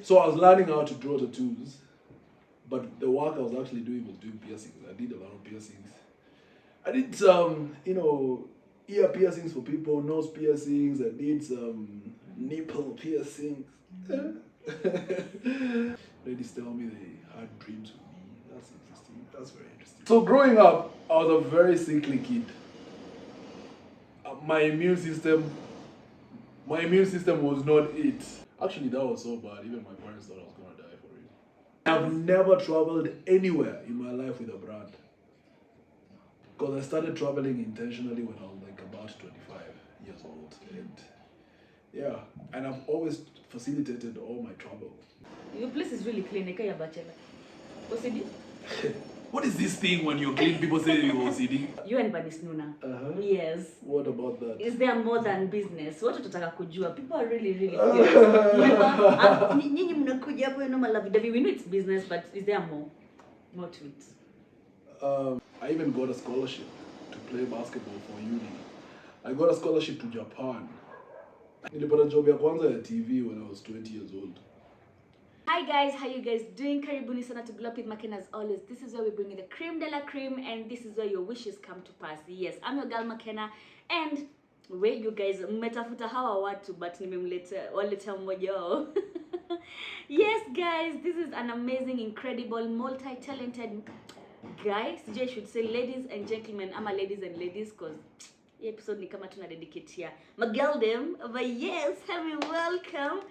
So I was learning how to draw tattoos, but the work I was actually doing was doing piercings. I did a lot of piercings. I did some, ear piercings for people, nose piercings. I did some nipple piercings. Ladies tell me they had dreams with me. That's interesting. That's very interesting. So growing up, I was a very sickly kid. My immune system was not it. Actually, that was so bad. Even my parents thought I was gonna die for it. I've never traveled anywhere in my life with a brand. Because I started traveling intentionally when I was like about 25 years old. And I've always facilitated all my travel. Your place is really clean. You're bachelor. OCD? What is this thing when you're clean, people say you're OCD? You and Banis Nuna. Yes. What about that? Is there more than business? What tutataka kujua? People are really curious. Nyinyi mnakuja hapo normal lovey-dovey. We know it's business, but is there more to it? I even got a scholarship to play basketball for uni. I got a scholarship to Japan. Nilipata job ya kwanza ya TV when I was 20 years old. Hi guys, how you guys doing? Karibuni sana to Glow Up with Maken as always. This is where we bring you the cream de la cream, and this is where your wishes come to pass. Yes, I'm your girl Makena, and where you guys mmetafuta hawa watu but nimemleta mmoja wao. Yes guys, this is an amazing, incredible, multi-talented guy. I should say ladies and gentlemen. I'm a ladies and ladies because episode ni kama tuna dedicate here. Magaldem, but yes, have you welcome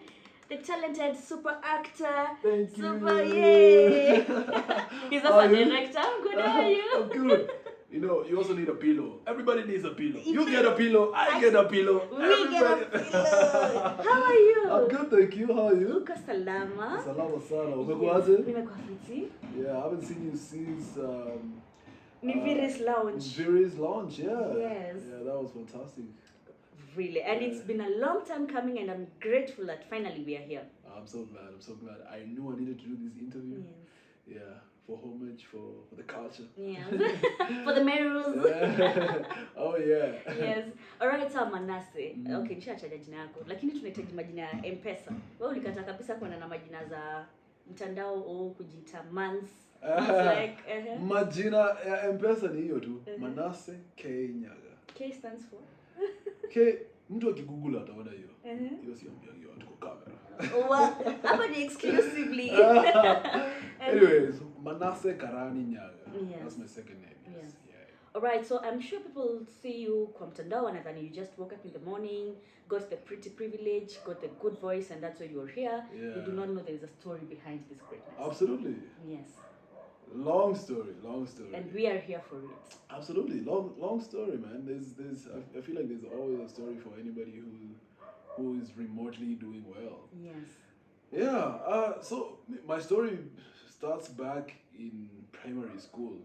the talented super actor. Thank you. Super, yay! He's also a director. Good, how are you? I'm good. You also need a pillow. Everybody needs a pillow. You get a pillow, I get a pillow. We get a pillow. How are you? I'm good, thank you. How are you? Uko salama. Salama sana. Umekuaje? Nimekuwa fiti. Yeah, I haven't seen you since Niviri's launch. Viri's launch, yeah. Yes. Yeah, that was fantastic. Really, and it's been a long time coming, and I'm grateful that finally we are here. I'm so glad. I knew I needed to do this interview. Yes. Yeah, for homage, for the culture. Yes. For the Merus. Oh yeah. Yes. Alright, so Manase. Okay, nishataja jina yako. Lakini tunahitaji majina ya M-Pesa. Wewe ulikata kabisa kuwa na majina za mtandao au kujiita months. Majina ya M-Pesa ni hiyo tu. Manase K Nyaga. K stands for? K, mtu akigoogle ataona hiyo. Hiyo siambia hiyo watu kwa kamera. Well, hapa ni exclusively. Anyways, Manase Karani Nyaga. Yes. That's my second name. Yes. Yeah. Alright, so I'm sure people see you kwa mtandao and then you just woke up in the morning, got the pretty privilege, got the good voice, and that's why you're here. Yeah. You do not know there is a story behind this greatness. Absolutely. Yes. Long story. And we are here for it. Absolutely, long story, man. I feel like there's always a story for anybody who is remotely doing well. Yes. Yeah. So my story starts back in primary school,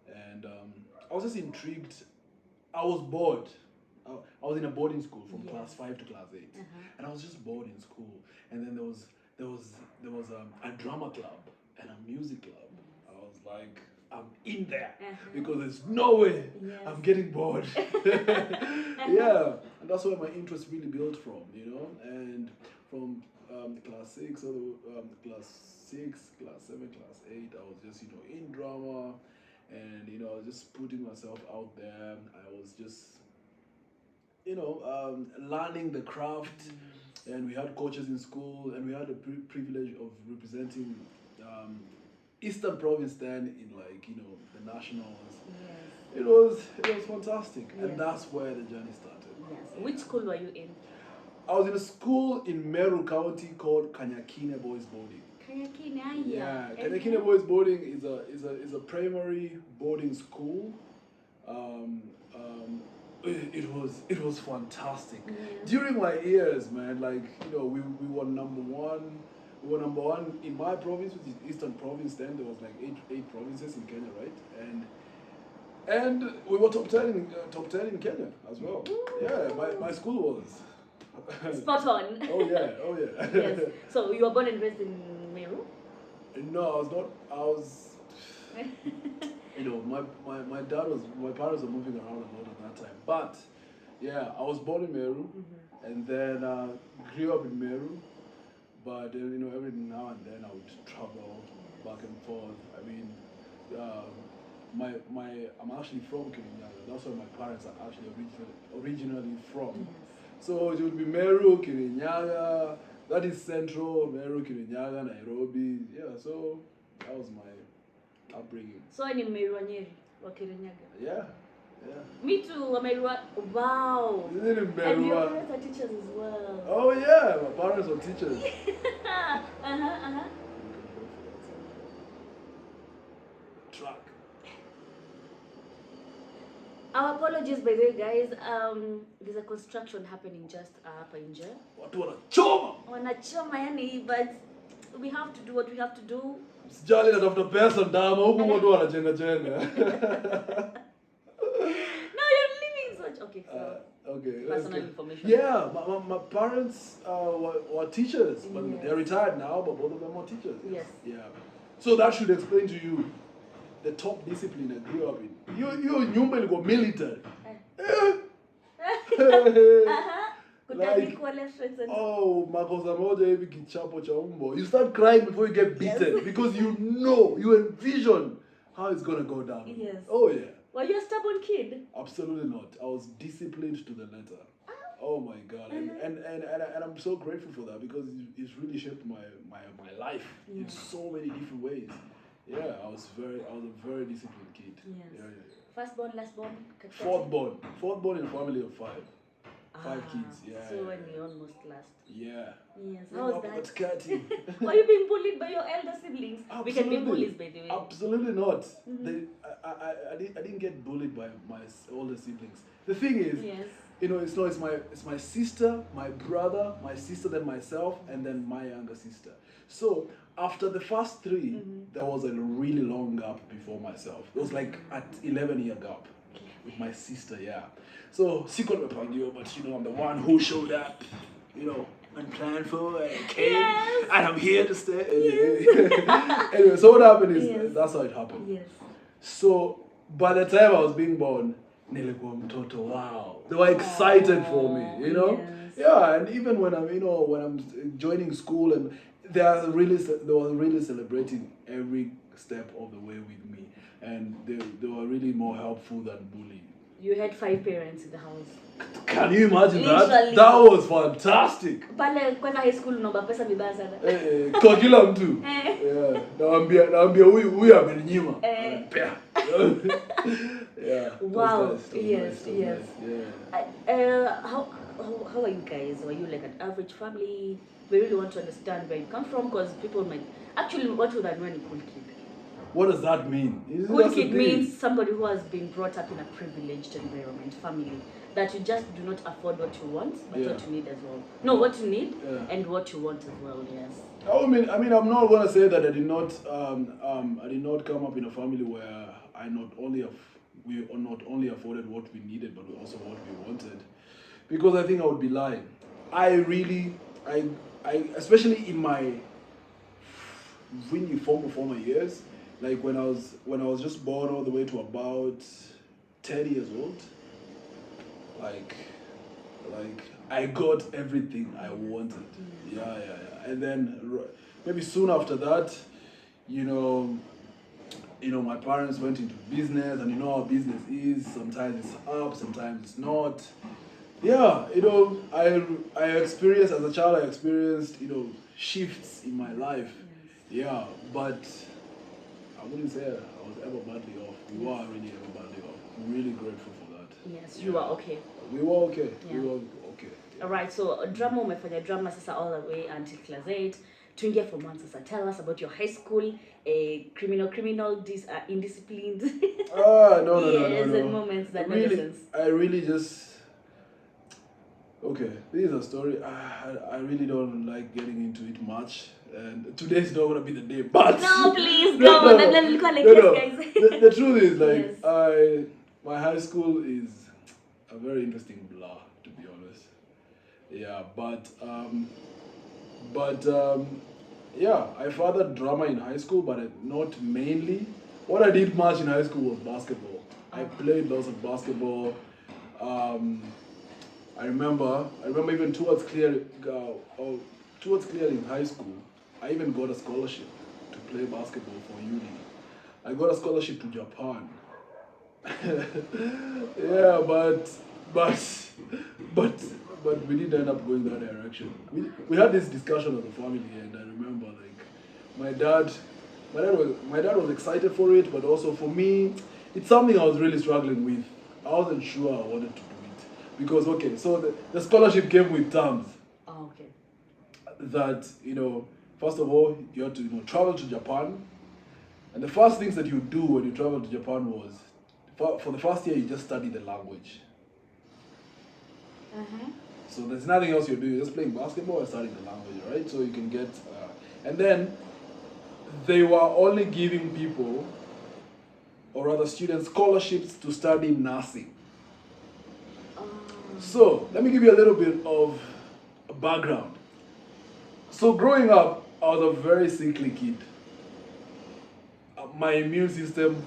and I was just intrigued. I was bored. I was in a boarding school from class 5 to class 8, and I was just bored in school. And then there was a drama club and a music club. I was like, I'm in there because there's no way I'm getting bored. Yeah, and that's where my interest really built from, and from class 6 or class 7, class 8, I was just in drama, and I was just putting myself out there. I was just learning the craft, and we had coaches in school, and we had the privilege of representing Eastern Province then in the nationals. Yes. It was fantastic, and that's where the journey started. Yes. Which school were you in? I was in a school in Meru County called Kanyakine Boys Boarding. Kanyakine, yeah. Kanyakine Boys Boarding is a primary boarding school. It was fantastic. During my years, man, we were number one. We were number one in my province, which is Eastern Province. Then there was like eight provinces in Kenya, right? And we were top 10 in Kenya as well. Yeah, my school was spot on. Oh yeah. Yes. So you were born and raised in Meru? No, I was not. I was. My parents were moving around a lot at that time. But yeah, I was born in Meru, and then grew up in Meru. But every now and then I would travel back and forth. I mean, uh, I'm actually from Kirinyaga. That's where my parents are actually originally from. So it would be Meru, Kirinyaga. That is central Meru, Kirinyaga, Nairobi. Yeah, so that was my upbringing. So ni Meru wa Nyeri wa Kirinyaga. Yeah. Yeah. Me too, Meru. Wow. Isn't it Meru? And your parents are teachers as well. Oh yeah, my parents were teachers. Truck. Our apologies, by the way, guys. There's a construction happening just up in here. Watu wanachoma. Wanachoma yani, but we have to do what we have to do. Sijali natafuta pesa ndama huku watu wanajenga jenga. No, you're living such. Okay, so okay. personal information. Yeah, my parents were teachers, but Yes. they're retired now, but both of them were teachers. Yes. Yeah. So that should explain to you the top discipline I grew up in. You nyumba ilikuwa military. Kutandikwa left, right, center. Oh, makosa moja hivi kichapo cha umbo. You start crying before you get beaten because you envision how it's gonna go down. Yes. Oh yeah. Were you a stubborn kid? Absolutely not. I was disciplined to the letter. Oh my God, and I'm so grateful for that because it's really shaped my life in so many different ways. Yeah, I was a very disciplined kid. Yes. Yeah. Firstborn, lastborn, Fourth born in a family of five. 5 kids. Yeah. So when you almost last. Yeah. Yes. How was that? Catty. Were you being bullied by your elder siblings? We can be bullies, by the way. Absolutely not. I didn't get bullied by my older siblings. The thing is, it's my sister, my brother, my sister, then myself, and then my younger sister. So after the first 3, there was a really long gap before myself. It was like at 11-year gap with my sister. Yeah. So secret Pangio, but I'm the one who showed up. Unplanned for and came, and I'm here to stay. Anyway, so what happened is that's how it happened. Yes. So by the time I was being born, nilikuwa mtoto. Wow, they were excited for me. Yes. Yeah, and even when I'm joining school, and they were really celebrating every step of the way with me, and they were really more helpful than bullying. You had 5 parents in the house. Can you imagine Literally. that? That was fantastic. Pale kwenda high school unaomba pesa vibaya sana. Kwa kila mtu. Yeah. Naambia huyu ameninyima. Pea. Yeah. Wow. Yes. Yeah. How are you guys? Were you like an average family? We really want to understand where you come from because people might actually what would I know any cool kid? What does that mean? Cool kid means somebody who has been brought up in a privileged environment, family, that you just do not afford what you want, but what you need as well. No, what you need and what you want as well. Yes. I mean, I'm not gonna say that I did not come up in a family where we not only afforded what we needed, but also what we wanted, because I think I would be lying. I especially in my really former years. Like when I was just born all the way to about 10 years old, like I got everything I wanted. Yeah. And then maybe soon after that, my parents went into business, and you know how business is. Sometimes it's up, sometimes it's not. Yeah, I experienced as a child. I experienced shifts in my life. Yeah, but I wouldn't say I was ever badly off. We were really ever badly off. I'm really grateful for that. Yes, you are okay. We were okay. Yeah. We were okay. Alright, so drama umefanya drama sasa all the way until class 8. Tuingia form 1 sasa. Tell us about your high school, criminal, indisciplined. No. Yes, and moments that really, make sense. I really just... Okay, this is a story. I really don't like getting into it much. And today's not gonna be the day, but... No, please, no. Guys. The truth is, like, yes. My high school is a very interesting blur, to be honest. Yeah, yeah, I fathered drama in high school, but not mainly. What I did much in high school was basketball. I played lots of basketball. I remember even towards towards clearly in high school, I even got a scholarship to play basketball for uni. I got a scholarship to Japan. Yeah, but but but we didn't end up going that direction. We had this discussion as a family, and I remember like my dad my dad was excited for it, but also for me, it's something I was really struggling with. I wasn't sure I wanted to do it because okay, so the scholarship came with terms Oh, okay. that first of all you had to travel to Japan, and the first things that you do when you travel to Japan was for the first year you just study the language. So there's nothing else you're doing. You're just playing basketball and studying the language, right? So you can get, and then they were only giving people, or rather students, scholarships to study nursing. So let me give you a little bit of background. So growing up, I was a very sickly kid. My immune system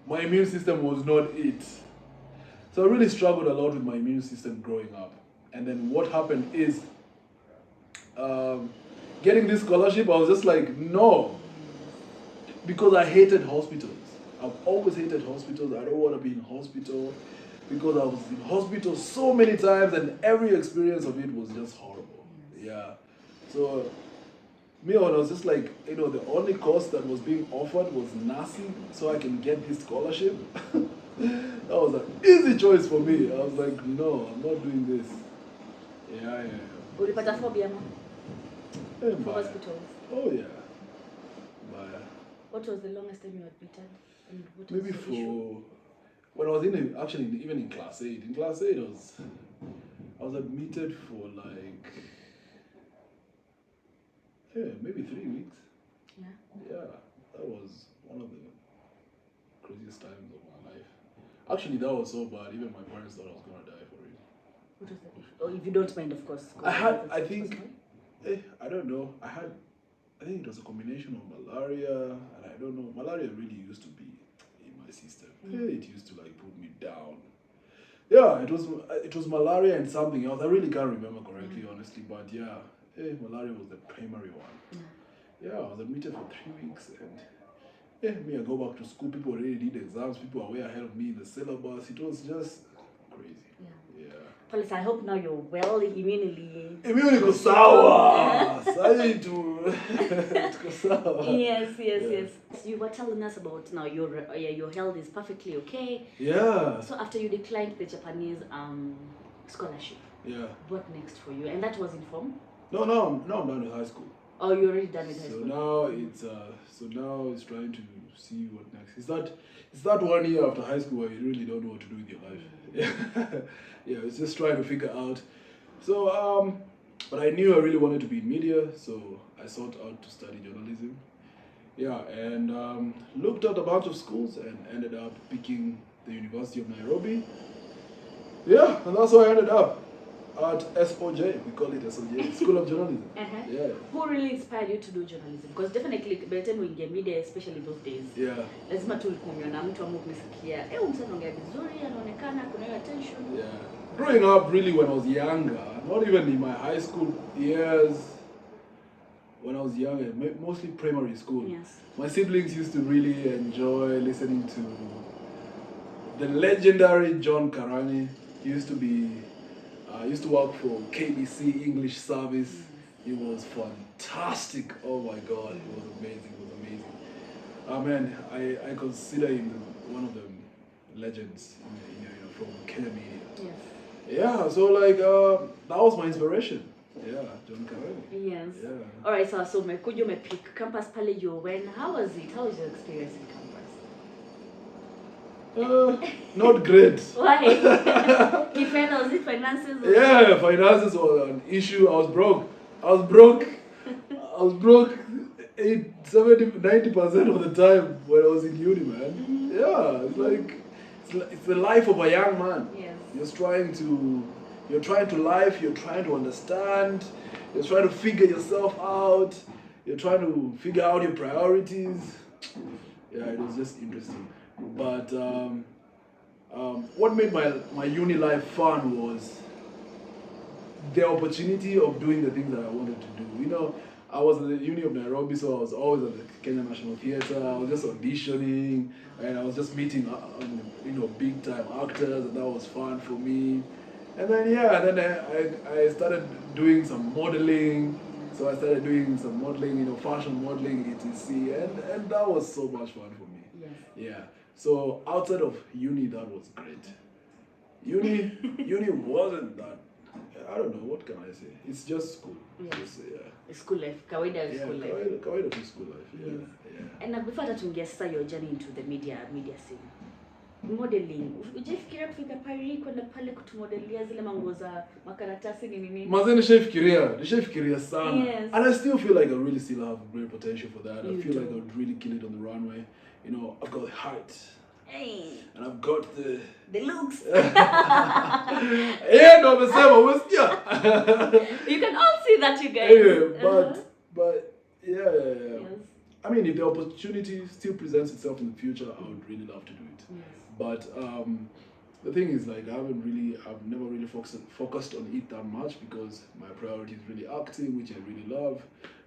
was not it. So I really struggled a lot with my immune system growing up. And then what happened is, getting this scholarship, I was just like, no. Because I hated hospitals. I've always hated hospitals. I don't want to be in hospital. Because I was in hospital so many times and every experience of it was just horrible. Yeah. So me, I was just like, the only course that was being offered was nursing, so I can get this scholarship. That was an easy choice for me. I was like, no, I'm not doing this. Yeah. Ulipata phobia no? Eh, For mbaya. hospitals. Oh yeah. Mbaya. What was the longest time you admitted? And what was Maybe the issue? for when I was even in class 8. In class 8 I was admitted for like maybe 3 weeks. Yeah. Yeah. That was one of the craziest times of my life. Actually, that was so bad. Even my parents thought I was gonna die for it. What was the issue? Oh, if you don't mind, of course. I think, I don't know. I think it was a combination of malaria, and I don't know. Malaria really used to be in my system. It used to like put me down. Yeah, it was malaria and something else. I really can't remember correctly, honestly, but yeah, malaria was the primary one. Yeah, I was admitted for 3 weeks, and me, I go back to school. People already did exams. People are way ahead of me in the syllabus. It was just crazy. Yeah. Police, I hope now you're well immunely. Immunity goes sour. Saitu. Yes. You were telling us about now your health is perfectly okay. Yeah. So after you declined the Japanese scholarship, what next for you? And that was in form? No, I'm done with high school. Oh, you're already done with high school. So now it's trying to see what next. It's that 1 year after high school where you really don't know what to do with your life. Yeah, it's just trying to figure out. So but I knew I really wanted to be in media, so I sought out to study journalism. Yeah, and looked at a bunch of schools and ended up picking the University of Nairobi. Yeah, and that's where I ended up. At SOJ, we call it SOJ, School of Journalism. Yeah. Who really inspired you to do journalism? Because definitely by the time we get media, especially those days, lazima tu kumiona mtu amu kumsikia, mtu anaongea vizuri, anaonekana kuna hiyo attention. Yeah. Growing up really when I was younger, not even in my high school years, when I was younger, mostly primary school. Yes. My siblings used to really enjoy listening to the legendary John Karani. He used to work for KBC English Service. It was fantastic. Oh my God, it was amazing. Man, I consider him one of the legends from Kenya media. Yes. Yeah, so like that was my inspiration. Yeah, John Karani. Yes. Yeah. All right, so umekuja umepick campus pale you when. How was it? How was your experience in campus? Not great. Why? Was it finances? Yeah, finances were an issue. I was broke. 90% of the time when I was in uni, man. Yeah, it's like it's the life of a young man. Yes. You're trying to understand, you're trying to figure yourself out, you're trying to figure out your priorities. Yeah, it was just interesting. But what made my uni life fun was the opportunity of doing the things that I wanted to do. You know, I was at the Uni of Nairobi, so I was always at the Kenya National Theatre. I was just auditioning, and I was just meeting, big time actors, and that was fun for me. And then I started doing some modeling. So I started doing some modeling, fashion modeling, etc. And that was so much fun for me. Yes. Yeah. So outside of uni, that was great. Uni wasn't that. I don't know, what can I say? It's just school. Yes. Just, yeah. School life, kawaida of school life. Kawaida of school life. Yeah. Yes. Yeah. And before that, we your journey into the media scene. Modeling. Ujefikiria kufika Paris kwenda pale kutumodelia zile manguo za makaratasi ni nini? Mazee nishafikiria sana. Yes. And I still feel like I really still have great potential for that. I feel do. like I would really kill it on the runway. I've got the height. Hey. And I've got the looks. Yeah, no, the same. You can all see that, you guys. Yeah, but yeah. Yes. I mean, if the opportunity still presents itself in the future, I would really love to do it. Yes. But the thing is, like, I've never really focused on it that much because my priority is really acting, which I really love,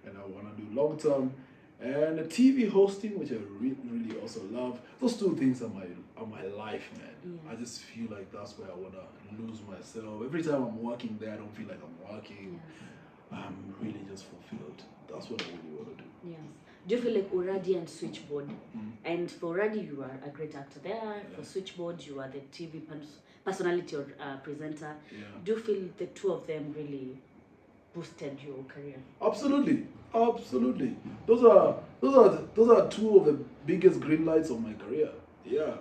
and I want to do long term, and TV hosting, which I really also love. Those two things are my life, man. Yes. I just feel like that's where I want to lose myself. Every time I'm working there, I don't feel like I'm working. Yes. I'm really just fulfilled. That's what I really want to do. Yes. Do you feel like URADI and Switchboard? And for URADI, you are a great actor there. Yeah. For Switchboard, you are the TV personality or presenter. Yeah. Do you feel the two of them really boosted your career? Absolutely. Those are two of the biggest green lights of my career. Yeah,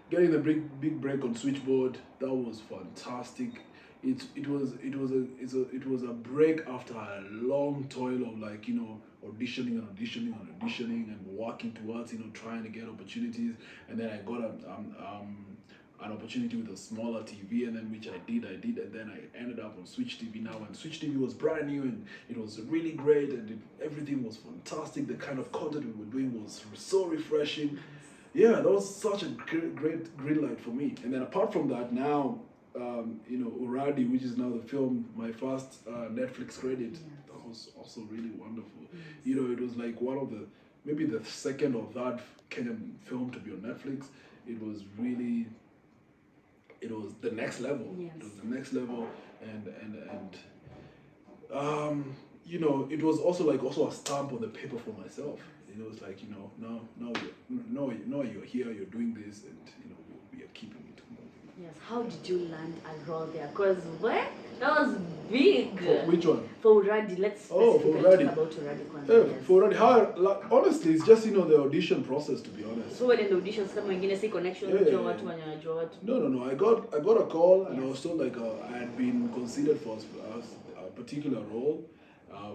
getting the big break on Switchboard, that was fantastic. It was a break after a long toil of auditioning and working towards trying to get opportunities, and then I got an opportunity with a smaller TV, and then which I did, and then I ended up on Switch TV now, and Switch TV was brand new, and it was really great, and everything was fantastic. The kind of content we were doing was so refreshing. Yeah, that was such a great green light for me. And then apart from that, now, URADI, which is now my first Netflix credit, that was also really wonderful. Yes. It was like maybe the second or third Kenyan film to be on Netflix. It was the next level. Yes. It was the next level, and it was also a stamp on the paper for myself. It's like, now you're here, you're doing this, and we are keeping it moving. Yes. How did you land a role there? Because that was big. For which one? For URADI. Let's specifically talk about URADI. Yes. For URADI, honestly, it's just the audition process, to be honest. So when the auditions come, wengine see connection with you, watu wanajua watu. No. I got a call, and I was told I had been considered for a particular role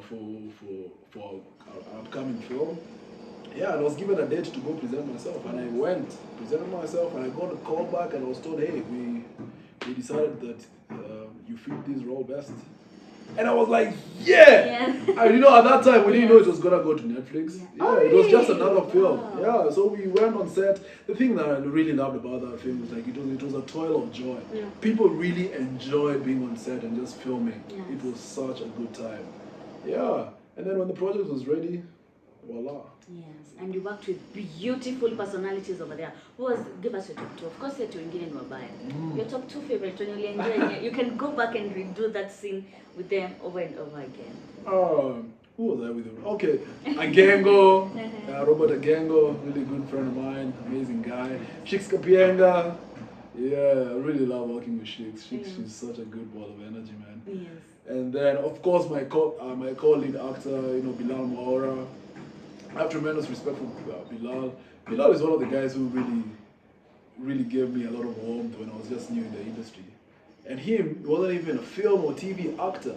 for an upcoming film. Yeah, and I was given a date to go present myself, and I went, presented myself, and I got a call back, and I was told, hey, we decided that you fit this role best. And I was like, yeah! And at that time, we didn't know it was going to go to Netflix. Yeah, it was just another film. Yeah, so we went on set. The thing that I really loved about that film was it was a toil of joy. Yeah. People really enjoyed being on set and just filming. Yes. It was such a good time. Yeah, and then when the project was ready, voila. Yes, and you worked with beautiful personalities over there. Give us your top two. Of course, you're doing in Wabaya. Your top two favorite when you enjoy. You can go back and redo that scene with them over and over again. Who was I with? Okay, Agengo, Robert Agengo, really good friend of mine, amazing guy. Shix Kapienga. Yeah, I really love working with Shix. She's such a good ball of energy, man. Yes. And then, of course, my co-lead actor, Bilal Maora. I have tremendous respect for Bilal. Bilal is one of the guys who really gave me a lot of warmth when I was just new in the industry. And he wasn't even a film or TV actor.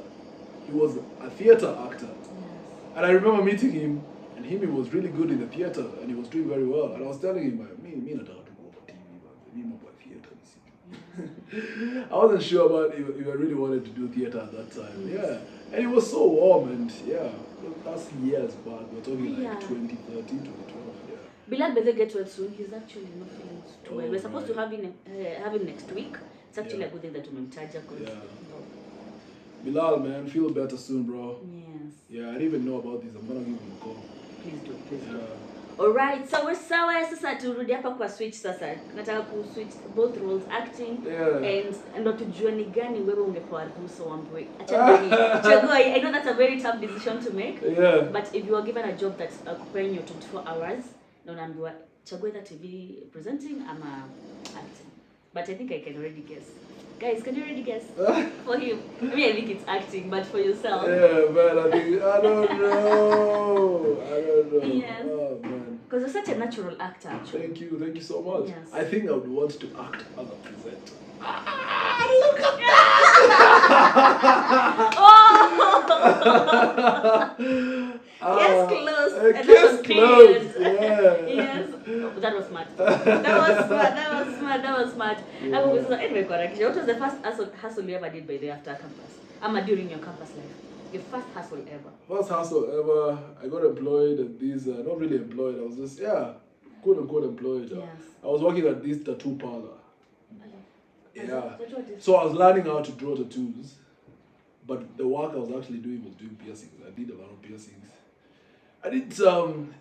He was a theater actor. Yes. And I remember meeting him, and he was really good in the theater, and he was doing very well. And I was telling him, me not how to go for TV, but me more for theater. I wasn't sure about if I really wanted to do theater at that time. Yeah. And it was so warm, and that's years back. We're talking like 2013, 2012. Yeah. Bilal better get well soon. He's actually not feeling too well. We're supposed to have him next week. It's actually a good thing that we Bilal, man, feel better soon, bro. Yes. Yeah, I didn't even know about this. I'm gonna give him a call. Please do, please do. Yeah. Alright, sawa sasa turudi hapa kwa switch sasa. Nataka ku switch both roles, acting and ndo tujue ni gani wewe ungepewa ruhusa uambiwe. Acha nini? Chagua. I know that's a very tough decision to make. Yeah. But if you are given a job that's occupying you 24 hours, na unaambiwa chagua either TV presenting ama acting. But I think I can already guess. Guys, can you already guess? For him. I mean, I think it's acting, but for yourself. Yeah, man, I don't know. Yes. Oh, man. Because you're such a natural actor, actually. Thank you so much. Yes. I think I would want to act as a presenter. Look at that! Oh! Yes, close. Yes, close. Yeah. Yes. Oh, that was smart. That was smart. Yeah. Anyway, correct. What was the first hustle you ever did by the after campus? During your campus life? Your first hustle ever? First hustle ever. I got employed at these, not really employed, I was just, quote unquote employed. Yes. I was working at this tattoo parlor. Yeah. What So I was learning how to draw tattoos, but the work I was actually doing was doing piercings. I did a lot of piercings. I did some,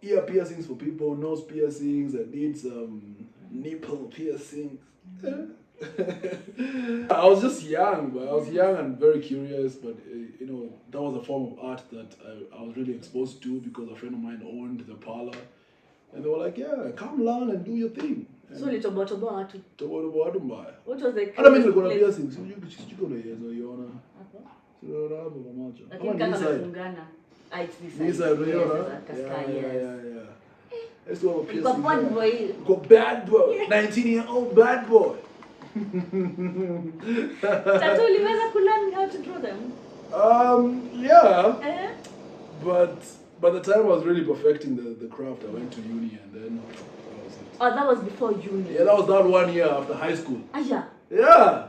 ear piercings for people, nose piercings. I did some nipple piercings. I was just young, but I was young and very curious. But that was a form of art that I was really exposed to because a friend of mine owned the parlor, and they were like, "Yeah, come learn and do your thing." So little bit about What was the I mean, like, piercings. You lakini kama amefungana. It's this side. This side, Yes, yeah. I used to have a piercing. Got bad boy. Got bad boy. 19-year-old bad boy. Tattoo uliweza kulearn how to draw them? Yeah. But by the time I was really perfecting the craft, I went to uni and then that was it. Oh, that was before uni. Yeah, that was that 1 year after high school. Yeah. Yeah.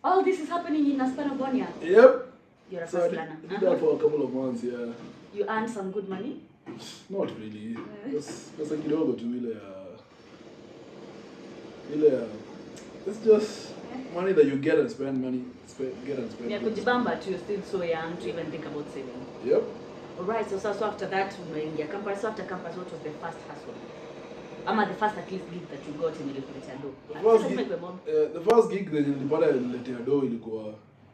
All this is happening in a span of 1 year. Yep. You're a So first I learner. did that for a couple of months, yeah. You earned some good money? Not really. It's like kidogo tu it's just money that you get and spend get and spend. Yeah, kujibamba too, you're still so young to even think about saving. Yep. Alright, so after that, unaingia campus. So after campus, what was the first hustle? The first at least gig that you got in ilikuletea do? The first gig that nilipata ililetea do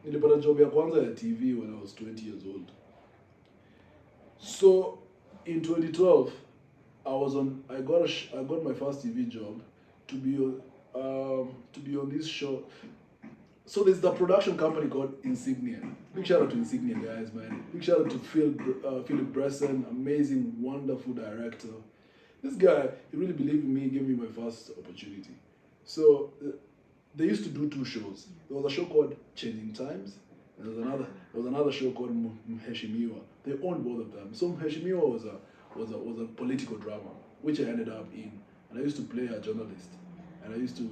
nilipata job ya kwanza ya TV when I was 20 years old. So in 2012, I got my first TV job to be on this show. So there's the production company called Insignia. Big shout out to Insignia, guys, man. Big shout out to Philip Bresson, amazing, wonderful director. This guy, he really believed in me, gave me my first opportunity. So they used to do 2 shows. There was a show called Changing Times, and there was another show called Mheshimiwa. They owned both of them. So Mheshimiwa was a political drama, which I ended up in, and I used to play a journalist, and I used to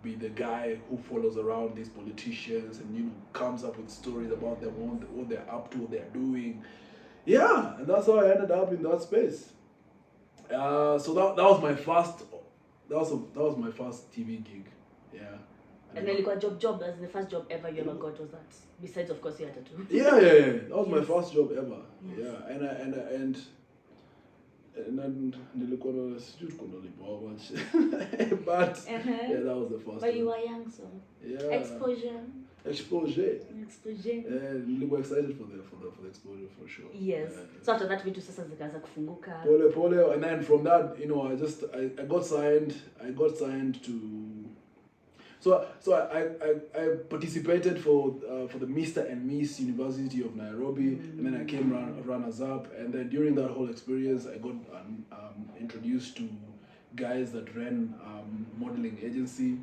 be the guy who follows around these politicians and comes up with stories about them, what they're up to, what they're doing. Yeah, and that's how I ended up in that space. So that was my first. That was my first TV gig. Yeah. And then you got job as the first job ever you ever got was that. Besides, of course, you had tattoo. Yeah. That was my first job ever. Yes. Yeah, and then nilikuwa na sijui tuko nalipa much. But yeah, that was the first. But you were young, so yeah. Exposure. Nilikuwa excited for the exposure for sure. Yes. So after that vitu sasa zikaanza kufunguka. Pole, and then from that, I got signed to. So I participated for the Mr. and Miss University of Nairobi, and then I came runners up, and then during that whole experience, I got introduced to guys that ran modeling agency,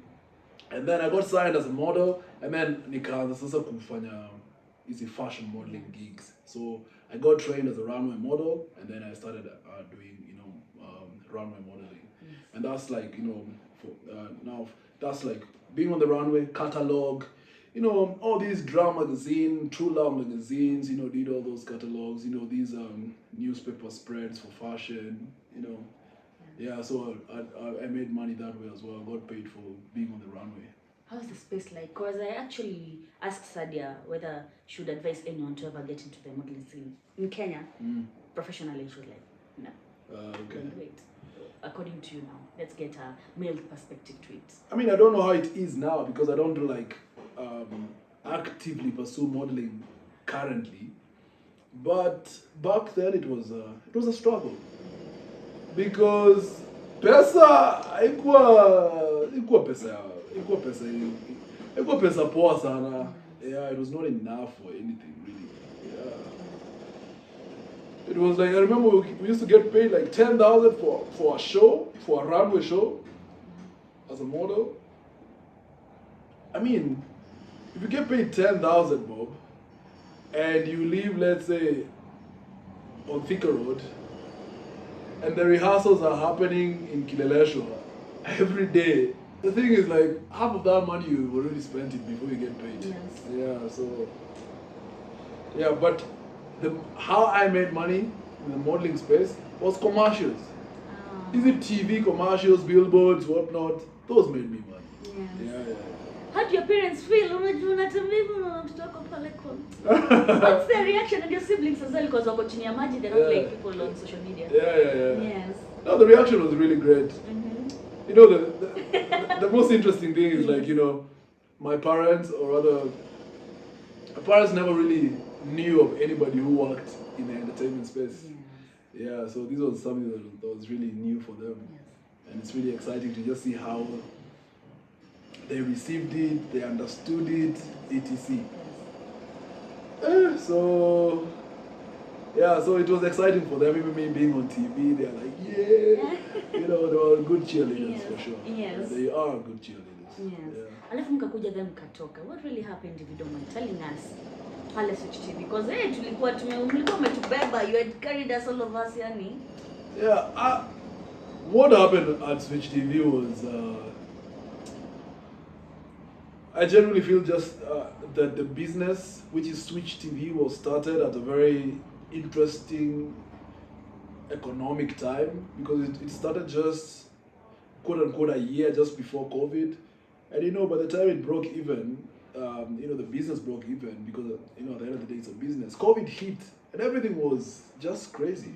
and then I got signed as a model, and then nikaanza sasa kufanya easy fashion modeling gigs. So I got trained as a runway model, and then I started doing runway modeling, and that's like now that's like being on the runway, catalog, all these drama magazine, True Love magazines, did all those catalogs, these newspaper spreads for fashion, Yeah, so I made money that way as well. I got paid for being on the runway. How's the space like? Because I actually asked Sadia whether she would advise anyone to ever get into the modeling scene in Kenya professionally. She was like, no. Okay. Don't do it. According to you now, let's get a male perspective to it. I mean, I don't know how it is now because I don't like actively pursue modeling currently. But back then it was a struggle because pesa haikuwa pesa poa sana. Yeah, it was not enough for anything really. Yeah. It was like, I remember we used to get paid like 10,000 for a show, for a runway show as a model. I mean, if you get paid 10,000, Bob, and you live, let's say, on Thika Road, and the rehearsals are happening in Kileleshwa every day, the thing is like, half of that money you've already spent it before you get paid. Yes. Yeah, so, yeah, but how I made money in the modeling space was commercials. Is it TV commercials, billboards, whatnot? Those made me money. Yes. Yeah. How do your parents feel? What's their reaction and your siblings as well? Because they're not like people on social media. Yeah. Yes. No, the reaction was really great. You know, the most interesting thing is like, you know, my parents never really knew of anybody who worked in the entertainment space. Yeah, so this was something that was really new for them. Yes. And it's really exciting to just see how they received it, they understood it, etc. So it was exciting for them, even me being on TV. They're like, yeah, you know, they were good cheerleaders for sure. Yes. Yeah, they are good cheerleaders. Yes. Yeah. Alafu mkakuja then mkatoka. What really happened if you don't mind telling us? Pale Switch TV, because mlikuwa umetubeba, you had carried us, all of us, yani. Yeah, what happened at Switch TV was I generally feel just that the business, which is Switch TV, was started at a very interesting economic time because it started just quote unquote a year just before COVID. And you know, by the time it broke even, you know, the business broke even because, you know, at the end of the day, it's a business. COVID hit and everything was just crazy.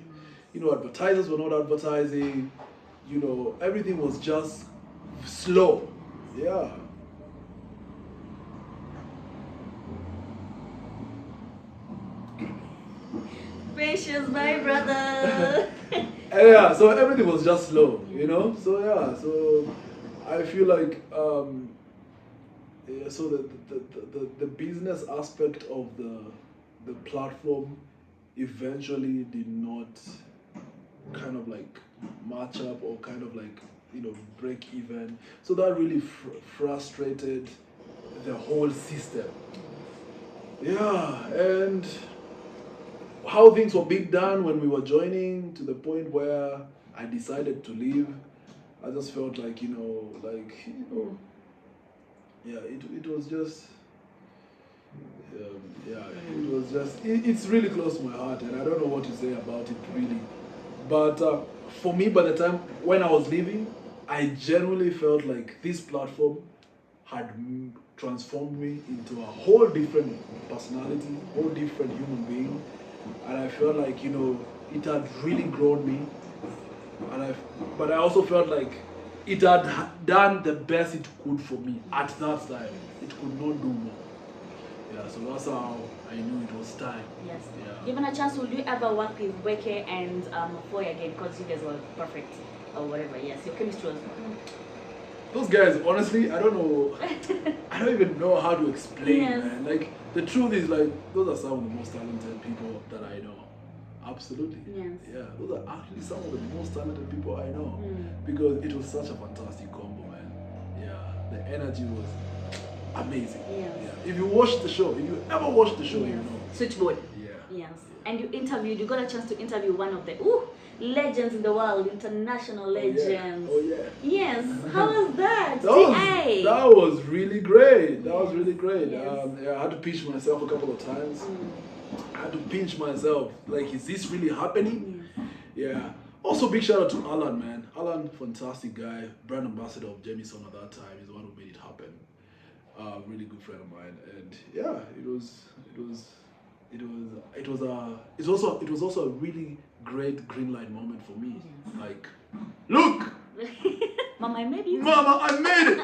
You know, advertisers were not advertising, you know, everything was just slow. Yeah. Patience, my brother. Yeah, so everything was just slow, you know? So yeah, so I feel like so the business aspect of the platform eventually did not kind of like match up or kind of like, you know, break even. So that really frustrated the whole system. Yeah, and how things were being done when we were joining, to the point where I decided to leave. I just felt like, yeah, it was just, it's really close to my heart, and I don't know what to say about it really. But for me, by the time when I was leaving, I genuinely felt like this platform had transformed me into a whole different personality, whole different human being. And I felt like, you know, it had really grown me. But I also felt like it had done the best it could for me at that time. It could not do more. Yeah, so that's how I knew it was time. Yes. Yeah. Given a chance, would you ever work with Weke and Foy again? Because you guys were perfect or whatever. Yes, your chemistry was. Those guys, honestly, I don't know. I don't even know how to explain, Yes. man. Like, the truth is, like, those are some of the most talented people that I know. Absolutely. Yes. Yeah, those are actually some of the most talented people I know. Because it was such a fantastic combo, man. Yeah, the energy was amazing. Yes. Yeah. If you watch the show, if you ever watch the show, you know. Switchboard. Yeah. Yes. And you got a chance to interview one of the legends in the world, international legends. Oh yeah. Yes. How was that? That was really great. That was really great. Yes. Yeah, I had to pinch myself a couple of times. I had to pinch myself. Like, is this really happening? Yeah. Also, big shout out to Alan, man. Alan, fantastic guy, brand ambassador of Jamison at that time. He's the one who made it happen. a really good friend of mine, and yeah, it was also a really great green light moment for me. Like, look, Mama, I made it. Mama, I made it.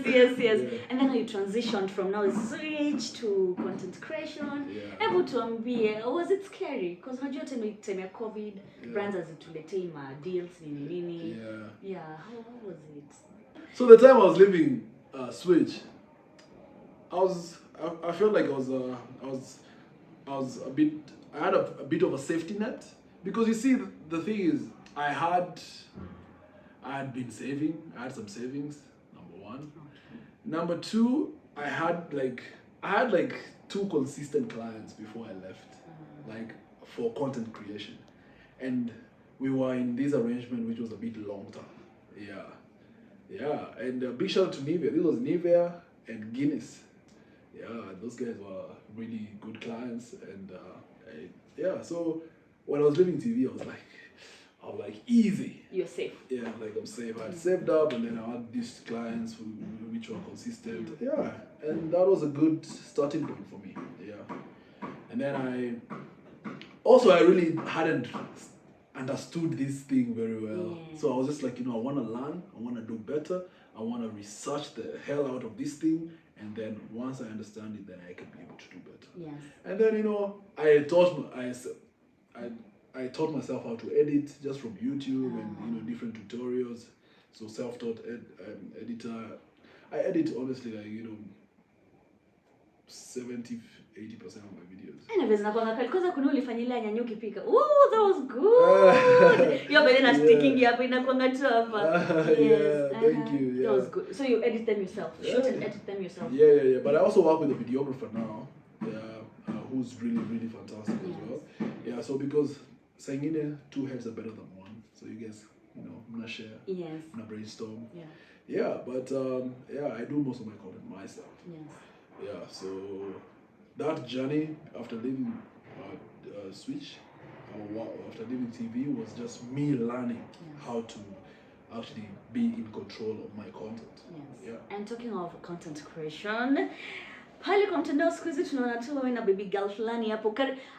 Yes. Yeah. And then you transitioned from now switch to content creation. Yeah. Hebu tuambie, was it scary? Because unajua time ya COVID, brands hazituletei ma deals nini. Yeah, how was it? So the time I was leaving Switch, I felt like I had a bit of a safety net, because you see the thing is I had been saving. I had some savings, number one. Number two, I had like 2 consistent clients before I left, like for content creation, and we were in this arrangement which was a bit long term. Yeah, and big shout out to Nivea. This was Nivea and Guinness. Yeah, those guys were really good clients, and so when I was leaving TV, I was like, easy. You're safe. Yeah, like I'm safe. I had saved up, and then I had these clients which were consistent. Yeah, and that was a good starting point for me. Yeah, and then I really hadn't understood this thing very well. So I was just like, I want to learn, I want to do better, I want to research the hell out of this thing, and then once I understand it, then I can be able to do better. Yes. And then I taught myself how to edit just from YouTube and different tutorials. So self-taught editor. I edit honestly 70-80% of my videos. Anyways, nakwanga kali kwanza kuna ulifanyia nyanya ukipika. Ooh, that was good. You're better than sticking hapo inakwanga tu hapa. Yes. Thank you. Yeah. That was good. So you edit them yourself. Shoot and edit them yourself. Yeah. But I also work with a videographer now. Yeah, who's really fantastic as well. Yeah, so because saying 2 heads are better than 1. So you guys, mna share. Yes. Mna brainstorm. Yeah. Yeah, but I do most of my content myself. Yes. Yeah, so that journey after leaving Switch, after leaving TV, was just me learning how to actually be in control of my content. Yes. Yeah. And talking of content creation, pale kwa mtandao siku hizi tunaona tu wewe na baby girl fulani hapo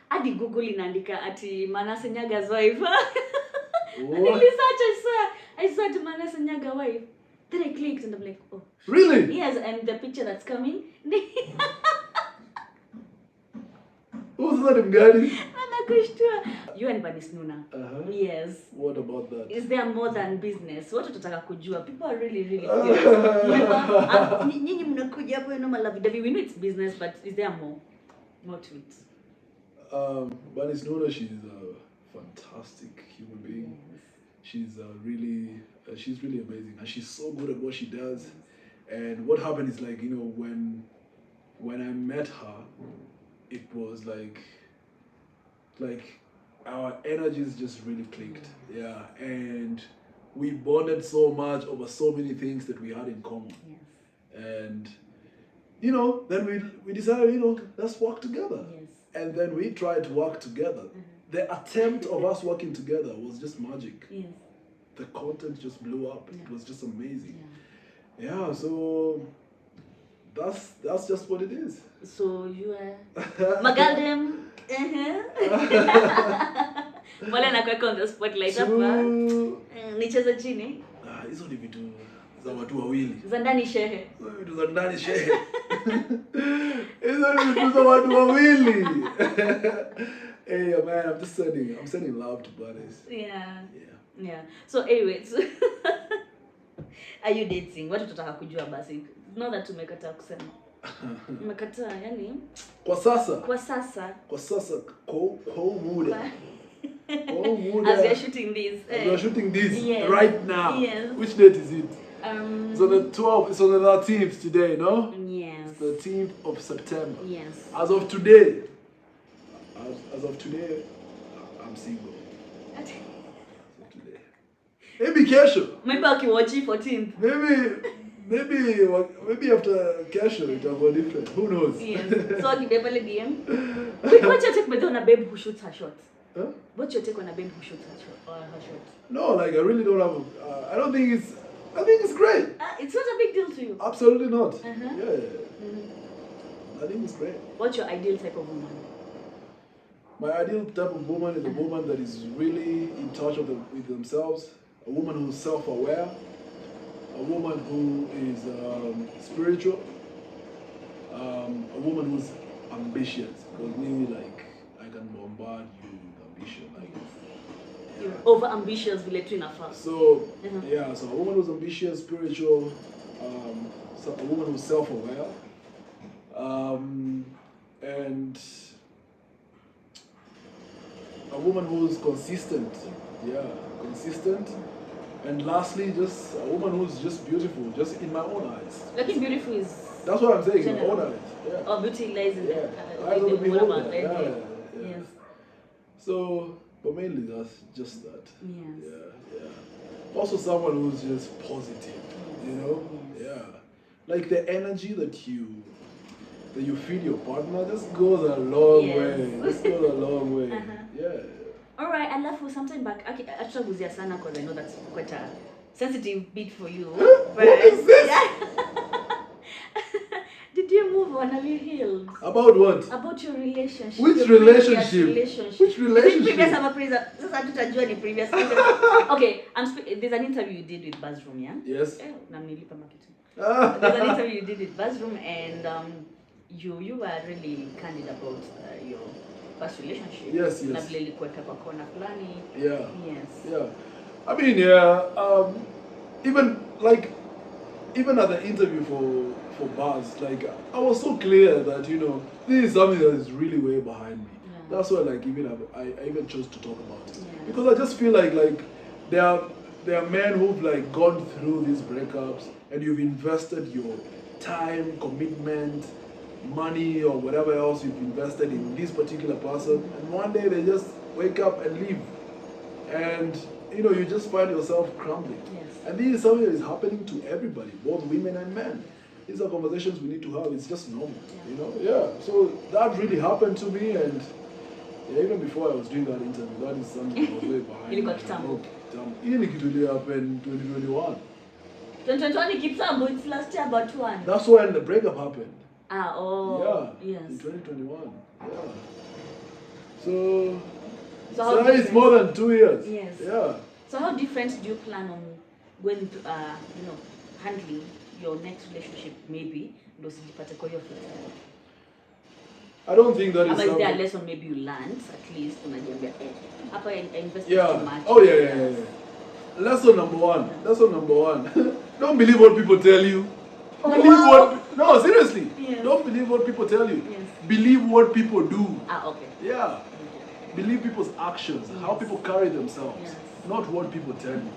hadi Google inaandika ati Manase Nyaga's wife. I saw Manase Nyaga wife. Then I clicked and I'm like, oh. Really? Yes, and the picture that's coming. Who's that mgani? Anakushtua. You and Banis Nuna. Yes. What about that? Is there more than business? What tutataka kujua? People are really curious. Nyinyi mnakuja hapo malavidavi. We know it's business, but is there more to it? Banis Nuna, she's a fantastic human being. She's she's really amazing, and she's so good at what she does. And what happened is when I met her, it was like our energies just really clicked. Yeah, and we bonded so much over so many things that we had in common. Yes. And then we decided, let's work together. Yes. And then we tried to work together. The attempt of us working together was just magic. Yes. The content just blew up. Yeah. It was just amazing. Yeah, so that's just what it is. So you are Magaldem. Wala nakuweka on the spotlight hapa. Nicheze chini. Hizo ni vitu za watu wawili. Za ndani shehe. Vitu za ndani shehe. Hizo ni vitu za watu wawili. Hey man, I'm sending love to Banis. Yeah. So anyway, are you dating? What tutataka kujua basi? Not that tumekataa kusema. Umekataa yani? Kwa sasa kwa muda. As we are shooting this. We are shooting this right now. Yes. Which date is it? It's on the 12th. It's on the 13th today, no? Yes. It's 13th of September. Yes. As of today, I'm single. Maybe kesho. Maybe akiwachi 14th. Maybe after kesho it will be different. Who knows? Yes. So akibeba le DM. What's your take with on a babe who shoots her shot? What's your take on a babe who shoots her shot or her shot? No, I really don't have. I don't think it's I think it's great. It's not a big deal to you. Absolutely not. Uh-huh. Yeah. I think it's great. What's your ideal type of woman? My ideal type of woman is a woman that is really in touch with themselves, a woman who's self-aware, a woman who is spiritual, a woman who's ambitious. Because me, like, I can bombard you with ambition. Like, You're over ambitious, vile tu inafaa. So yeah, so a woman who's ambitious, spiritual, so a woman who's self-aware, and a woman who's consistent. Yeah, consistent. And lastly, just a woman who's just beautiful, just in my own eyes. Looking beautiful is. That's what I'm saying, in my general. own eyes. Yeah. Oh, beauty lies in Yeah. the Eyes of the beholder. yeah. Yes. So, but mainly that's just that. Yes. Yeah. Also someone who's just positive, you know? Yes. Yeah. Like the energy that you feed your partner just goes a long way. Just goes a long way. Yeah. Alright, alafu sometime back, hatutaguzia sana because I know that's quite a sensitive bit for you. What is this? Did you move on? Have you healed? About what? About your relationship. Which Your relationship? previous Which relationship? Previous ama previous. Sasa tutajua ni previous. Okay, there's an interview you did with Buzzroom, yeah? Yes. Namnilipa marketing. There's an interview you did with Buzzroom, and you were really candid about your past relationship. Yes. Na vile ilikuweka kwa kona fulani. Yeah. Yes. Yeah. I mean, even at the interview for Buzz, like I was so clear that this is something that is really way behind me. Yeah. That's why like I even chose to talk about it, Yeah. because I just feel like there are men who've like gone through these breakups, and you've invested your time, commitment, money, or whatever else you've invested in this particular person, and one day they just wake up and leave, and you just find yourself crumbling. Yes. And this is something that is happening to everybody, both women and men. These are conversations we need to have. It's just normal, Yeah. So that really happened to me, and even before I was doing that interview, that is something that was way behind me. Ilikuwa kitambo. Hii ni kitu ili happened 2021. 2020 kitambo, it's last year about one. That's when the breakup happened. Yeah. Yes. In 2021. Yeah. So how it's different- more than 2 years. Yes. Yeah. So how different do you plan on going to handling your next relationship maybe ndo usijipate kwa hiyo field? I don't think that is Is there a something. lesson maybe you learned at least unajiambia hapa I invested Yeah. too much? Oh yeah. Lesson number one. Don't believe what people tell you. No, seriously. Yes. Don't believe what people tell you. Yes. Believe what people do. Okay. Yeah. Believe people's actions, how people carry themselves, Yes. not what people tell you.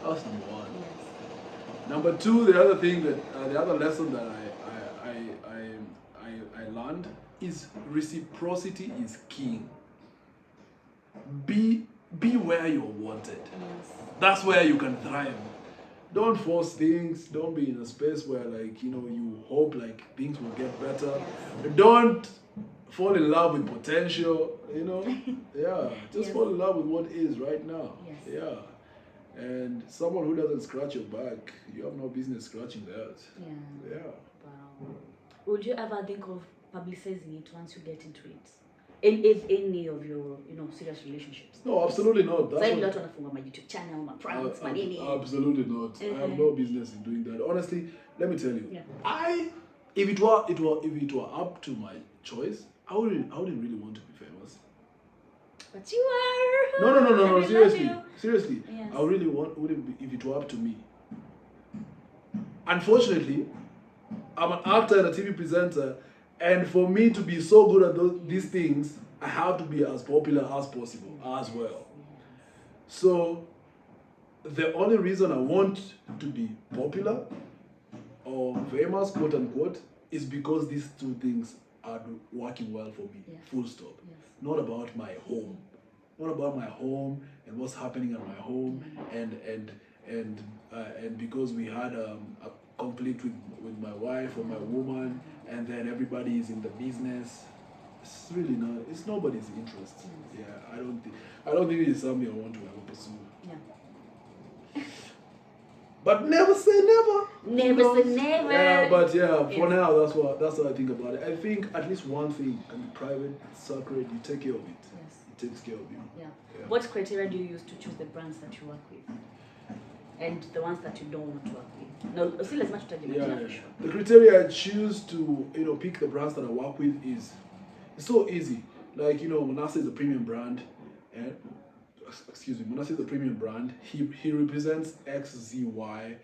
That's number one. Yes. Number two, the other lesson that I learned is reciprocity is king. Be where you're wanted. Yes. That's where you can thrive. Don't force things. Don't be in a space where you hope like things will get better. Yes. Don't fall in love with potential, Yeah. Just Yes. fall in love with what is right now. Yes. Yeah. And someone who doesn't scratch your back, you have no business scratching theirs. Yeah. Yeah. Wow. Would you ever think of publicizing it once you get into it? In any of your, serious relationships? No, absolutely not. Sasa hivi watu wanafunga ma YouTube channel, ma pranks, manini. Absolutely not. I have no business in doing that. Honestly, let me tell you. Yeah. If it were up to my choice, I wouldn't really want to be famous. But you are. No. I love Seriously. Yes. I really wouldn't be if it were up to me. Unfortunately, I'm an actor and a TV presenter, and for me to be so good at these things, I have to be as popular as possible as well. So the only reason I want to be popular or famous, quote unquote, is because these two things are working well for me. Yes. Full stop. Yes. Not about my home. Not about my home and what's happening at my home, and because we had a conflict with my wife or my woman, and then everybody is in the business. It's really not. It's nobody's interest. Yes. Yeah, I don't think it's something I want to ever pursue. Yeah. But never say never. Never say never. Yeah, but yeah, for now, that's what I think about it. I think at least one thing can be private, it's sacred. You take care of it. Yes. It takes care of you. Yeah. Yeah. What criteria do you use to choose the brands that you work with, and the ones that you don't want to work with? No, still as much as you Yeah. for sure. The criteria I choose to pick the brands that I work with is it's so easy. Like Manasseh is a premium brand, and Manasseh is a premium brand. He represents X, Z, Y.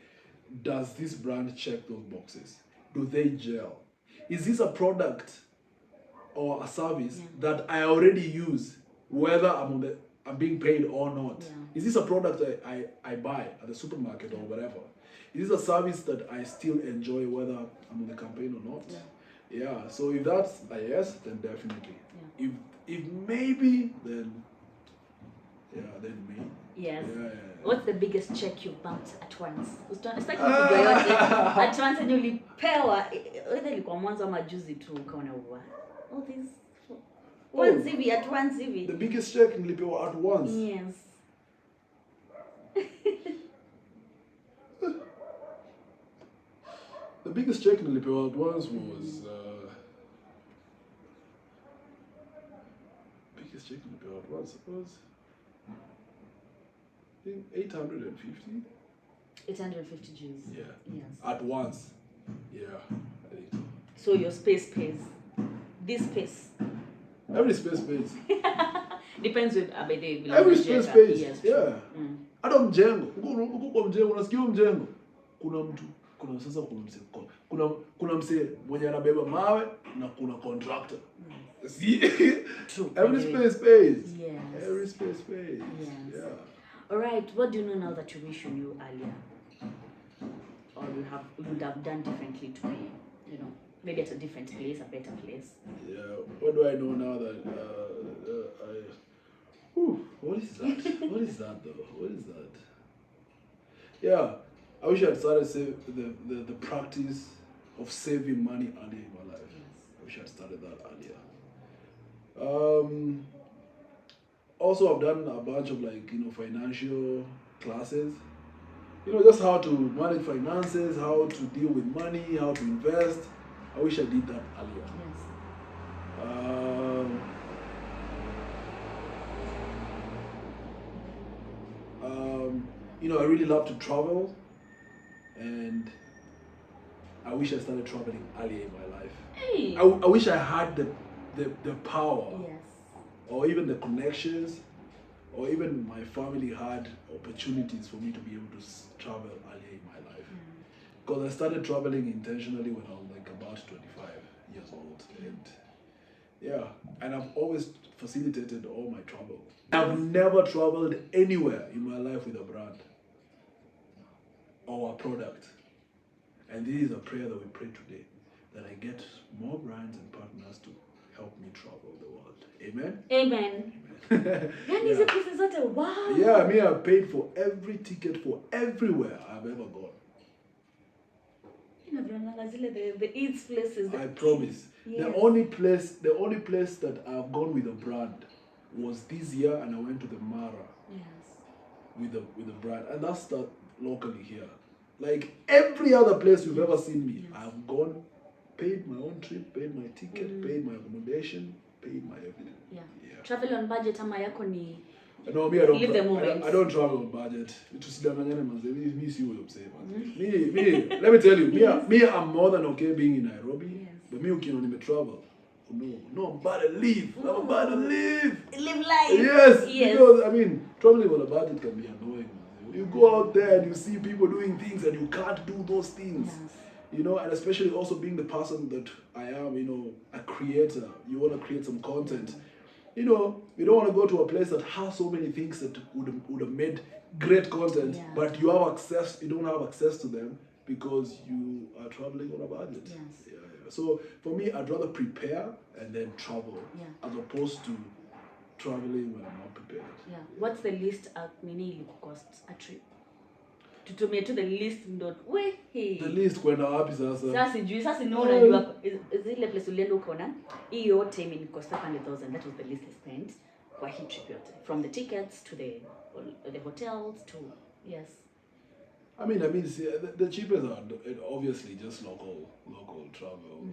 Does this brand check those boxes? Do they gel? Is this a product or a service that I already use, whether I'm being paid or not? Yeah. Is this a product I buy at the supermarket or whatever? Is this a service that I still enjoy whether I'm on the campaign or not? Yeah. So if that's a yes, then definitely. Yeah. If maybe, then maybe. Yes. Yeah. What's the biggest check you've bumped at once? At once and ulipewa whether ilikuwa mwanzo ama juzi tu ukaona all these once hivi at once hivi. The biggest check nilipewa at once. Yes. The biggest check nilipewa at once was biggest check nilipewa at once was I think 850. 850 Gs. Yeah. Yes. At once. Yeah. I think so. So your space pays. This space. Every space pays. Depends with by the Every space pays. Yes, yeah. Hata mjengo. Uko kwa mjengo, unasikia mjengo. Kuna mse mwenye anabeba mawe na kuna contractor. See? True. Every space pays. Yes. Every space pays. Yes. Yeah. All right. What do you know now that you wish you knew earlier, or you would have done differently to be, maybe at a different place, a better place? Yeah. What do I know now that what is that? What is that though? What is that? Yeah. I wish I had started the practice of saving money early in my life. Yes. I wish I had started that earlier. Also, I've done a bunch of financial classes. Just how to manage finances, how to deal with money, how to invest. I wish I did that earlier. Yes. I really love to travel, and I wish I started traveling earlier in my life. Hey. I wish I had the power. Yes. Or even the connections, or even my family had opportunities for me to be able to travel earlier in my life. Because I started traveling intentionally when I was about 25 years old. And I've always facilitated all my travel. I've never traveled anywhere in my life with a brand or a product. And this is a prayer that we pray today, that I get more brands and partners to help me travel the world. Amen? Amen. Wow. Yeah, me, I've paid for every ticket for everywhere I've ever gone. The Eats places. I promise. Yes. The only place that I've gone with a brand was this year, and I went to the Mara. Yes. With a brand, and that's locally here. Like every other place you've ever seen me, yes. I've gone, paid my own trip, paid my ticket, paid my accommodation, paid my everything. Yeah. Travel on budget ama yako ni. No, me, I don't travel on budget. Me, let me tell you, me, I'm more than okay being in Nairobi. Yes. But me, me travel. No, I'm about to leave. I'm about to leave. Live life. Yes. Because traveling on a budget can be annoying. You go out there and you see people doing things and you can't do those things. Yes. And especially also being the person that I am, a creator. You want to create some content. You don't want to go to a place that has so many things that would have made great content, but you don't have access to them because you are traveling on a budget. Yes. Yeah. So for me, I'd rather prepare and then travel as opposed to traveling when I'm not prepared. Yeah. What's the least nini costs a trip? Tutumie to the list The list kwenda wapi sasa? Sasa unajua zile place ulienda ukaona hii yote imenikosta 500,000. That was the least I spent kwa hii trip yote, from the tickets to the hotels to See, the cheapest are obviously just local travel.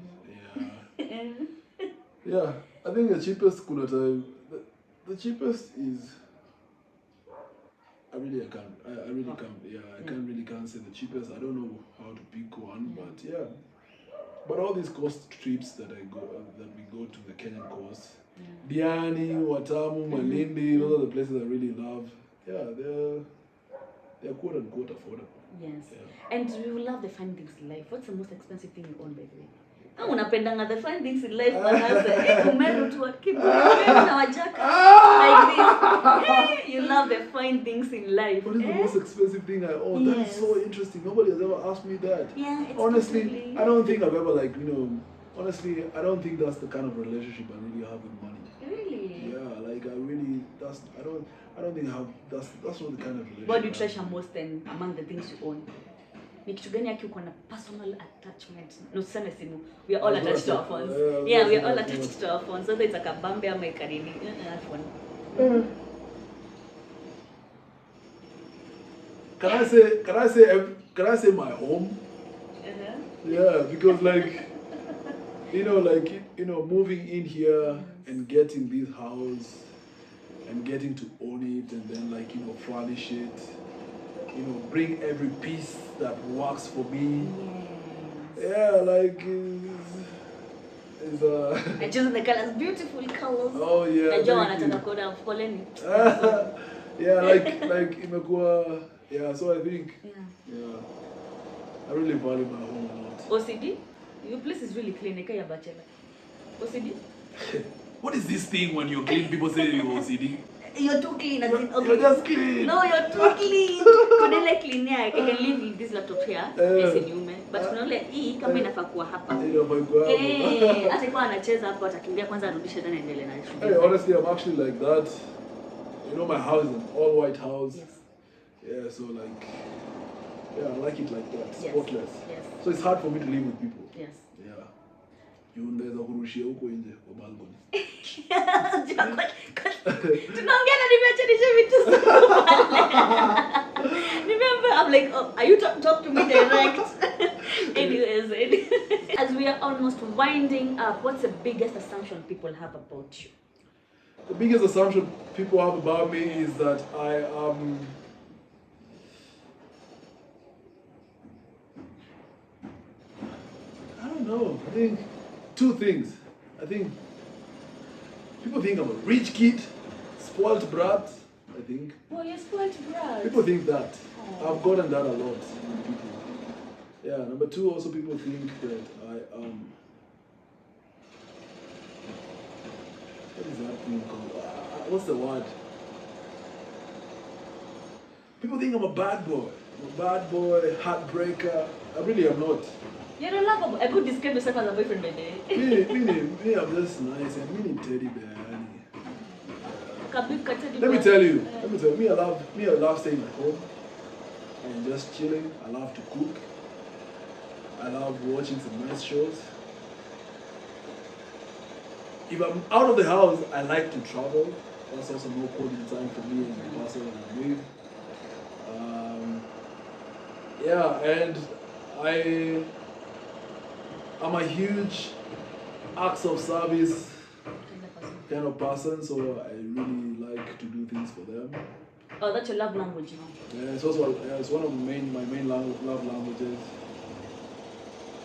Yeah. Yeah, I think the cheapest kuna time. The cheapest is. I really can't. Yeah, I can't say the cheapest. I don't know how to pick one, but yeah. But all these coast trips that we go to the Kenyan coast, Diani, Watamu, Malindi, those are the places I really love. Yeah, they're quote unquote affordable. Yes. Yeah. And we love the fine things in life. What's the most expensive thing you own, by the way? Unapendanga the fine things in life, manasa. Umeru tu akiburi na wajaka like this. You love the fine things in life. What is the most expensive thing I own? Yes. That is so interesting. Nobody has ever asked me that. Yeah, it's honestly, totally... I don't think I've ever honestly, I don't think that's the kind of relationship I really have with money. Really? Yeah, like I don't think I have that's not the kind of relationship. What do you treasure most then among the things you own? Ni kitu gani yaki uko na personal attachment? No, tuseme simu. We are all attached to our phones. Yeah, we are all attached to our phones. So it's like a bambe ama ikanini. Phone. Can I say my home? Yeah, because moving in here and getting this house and getting to own it and then furnish it, bring every piece that works for me. Yes. Yeah, And choosing the colors, beautiful colors. Oh yeah. Yeah, imekuwa. Yeah, so I think. Yeah. I really value my home a lot. OCD? Your place is really clean. You're bachelor. OCD? What is this thing when you're clean? People say you're OCD. You're too clean. Okay. You're just clean. No, you're too clean. Could I clean here? I can leave this laptop here. As a human. But unaona hii kama inafaa kuwa hapa. Hata kwa anacheza hapo atakimbia kwanza arudishe tena endelee na shughuli. Hey, honestly, I'm actually like that. My house is an all white house. Yes. Yeah, so I like it like that, spotless. Yes. So it's hard for me to live with people. Yes. Yeah. Unaweza kurushia huko nje kwa balcony. Tunaongea na nimeachanisha vitu sana. Remember, I'm like, oh, are you talk to me direct? Anyways, as we are almost winding up, what's the biggest assumption people have about you? The biggest assumption people have about me is that I am I don't know. I think two things. I think people think I'm a rich kid, spoiled brat. I think. Oh, you're spoiled brat. People think that. I've gotten that a lot with people. Yeah. Number two, also people think that I am. What is that thing called? What's the word? People think I'm a bad boy. I'm a bad boy, heartbreaker. I really am not. You're not lovable. I could describe yourself as a boyfriend by day. Me, I'm just nice and me teddy bear. Let me tell you. Me, I love staying at home and just chilling. I love to cook. I love watching some nice shows. If I'm out of the house, I like to travel. That's also more quality time for me and the person when I'm with. And I'm a huge acts of service kind of person, so I really like to do things for them. Oh, that's your love language, you know? Yeah, it's one of my main love languages.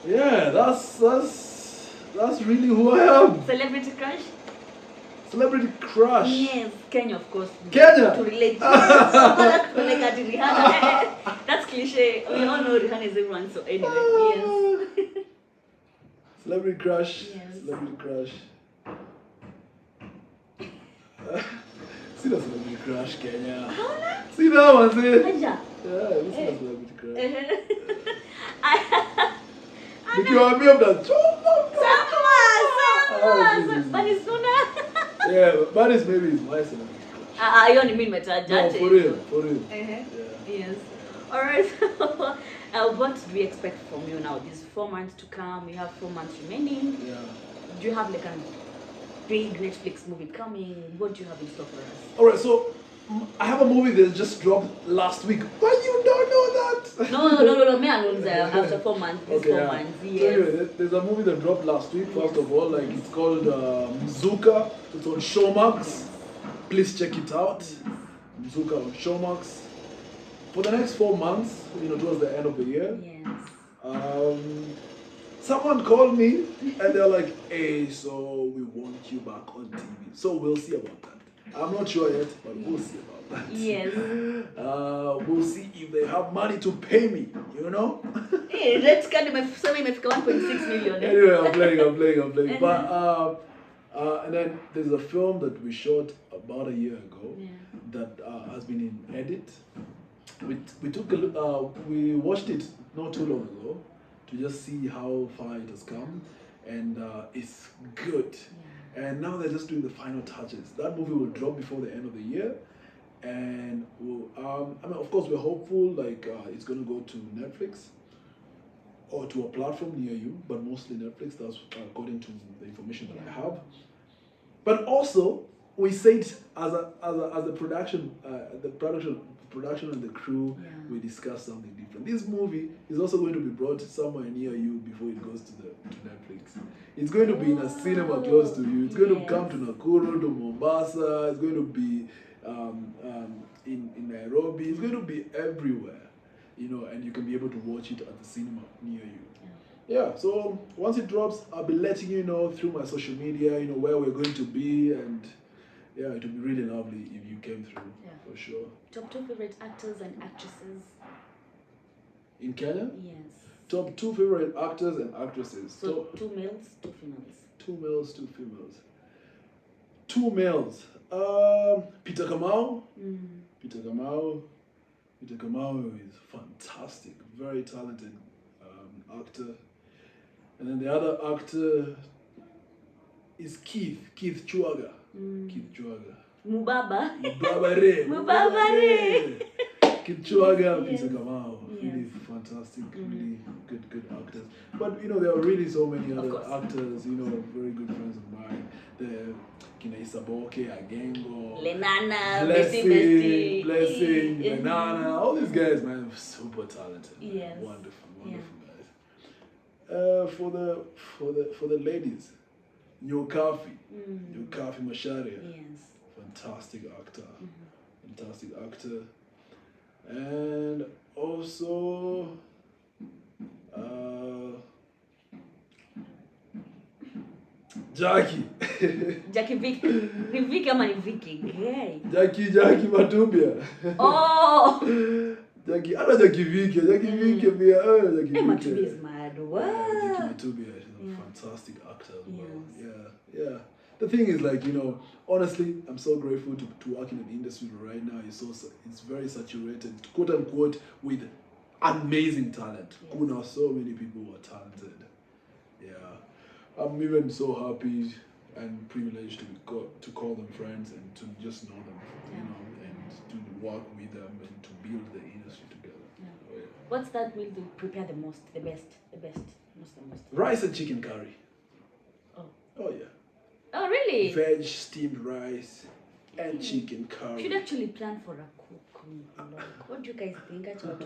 Yeah, that's really who I am. Celebrity crush? Celebrity crush? Yes, Kenya, of course. Kenya? To relate. That's cliche. We all know Rihanna is everyone, so anyway, yes. Celebrity crush? Yes. Celebrity crush. See the celebrity crush, Kenya. See that one, see? Yeah, this is a celebrity crush. Nikiwaambia mtachoma. Bunny Suna. Yeah, Bunny's maybe is my celebrity crush. I only mean metaja. No, for real. Yeah. Yes. Alright. What do we expect from you now? These 4 months to come. We have 4 months remaining. Yeah. Do you have like a big Netflix movie coming? What do you have in store for us? Alright, so I have a movie that just dropped last week, but you don't know that. No. Me alone after 4 months. This Okay, 4 yeah. months. So Yes. anyway, there's a movie that dropped last week. First of all, like it's called Mizuka. It's on Showmax. Please check it out. Mizuka on Showmax. For the next 4 months, towards the end of the year, Yes. someone called me and they're like, "Hey, so we want you back on TV." So we'll see about that. I'm not sure yet, but we'll see about that. Yes. We'll see if they have money to pay me, Hey, Red Card imefika 1.6 million. Anyway, I'm playing. And But and then there's a film that we shot about a year ago that has been in edit. We took a look, we watched it not too long ago to just see how far it has come, and it's good. And now they're just doing the final touches. That movie will drop before the end of the year, and of course, we're hopeful like it's gonna go to Netflix or to a platform near you, but mostly Netflix. That's according to the information that I have. But also, we said as a production, the production and the crew, we discussed something different. This movie is also going to be brought somewhere near you before it goes to Netflix. It's going to be in a cinema close to you. It's going to come to Nakuru, to Mombasa. It's going to be in Nairobi. It's going to be everywhere, and you can be able to watch it at the cinema near you. Yeah, so once it drops, I'll be letting you know through my social media, where we're going to be, and yeah, it would be really lovely if you came through, for sure. Top 2 favorite actors and actresses in Kenya? Yes. Top 2 favorite actors and actresses. So 2 males, 2 females. 2 males, 2 females. 2 males. Peter Kamau. Peter Kamau is fantastic, very talented actor. And then the other actor is Keith Chuaga. Keith Chuaga. Mubaba Re. Keith Chuaga, Peter Kamau. Really fantastic, really good actors. But there are really so many other actors, very good friends of mine. The Isaboke, Agengo, Lenana, Blessing, Lenana, all these guys, man, super talented. Yes. Wonderful guys. For the ladies, Nyokafi Masharia. Yes. Fantastic actor. And also Jackie Vick. Ni Vick ama ni Vicky? Gay. Jackie Matubia. Oh! Jackie Vicky pia. Jackie Matubia is mad. What? Jackie Matubia is a fantastic actor as well. Yeah. The thing is, like, honestly, I'm so grateful to work in an industry right now. It's very saturated, quote unquote, with amazing talent. Kuna so many people who are talented. Yeah. I'm even so happy and privileged to call them friends and to just know them, and to work with them and to build the industry together. Yeah. What's that meal to prepare the most, the best, most? Rice and chicken curry. Oh yeah. Oh really? Veg steamed rice and chicken curry. You should actually plan for a cook. What do you guys think? What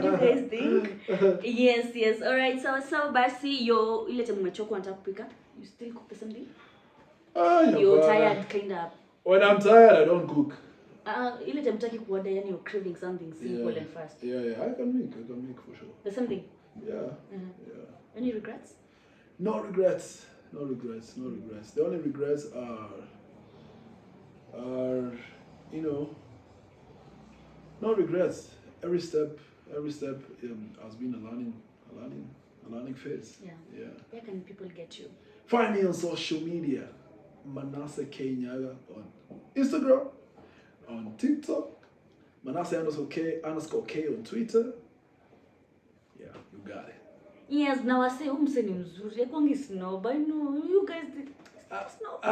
do you guys think? Yes. Alright, so basi ile time umechoka unataka kupika, you still cook the same thing? You're tired kind of. When I'm tired, I don't cook. Ile time utaki kuorder, yani you're craving something simple and fast. Yeah, I can make for sure. The same thing? Yeah. Any regrets? No regrets. The only regrets are no regrets. Every step has been a learning phase. Yeah. Where can people get you? Find me on social media, Manasseh K Nyaga on Instagram, on TikTok, Manasseh_K on Twitter. Yeah, you got it. Yes, now I say umse ni mzuri. I kwangi snob. I know you guys did. Snob.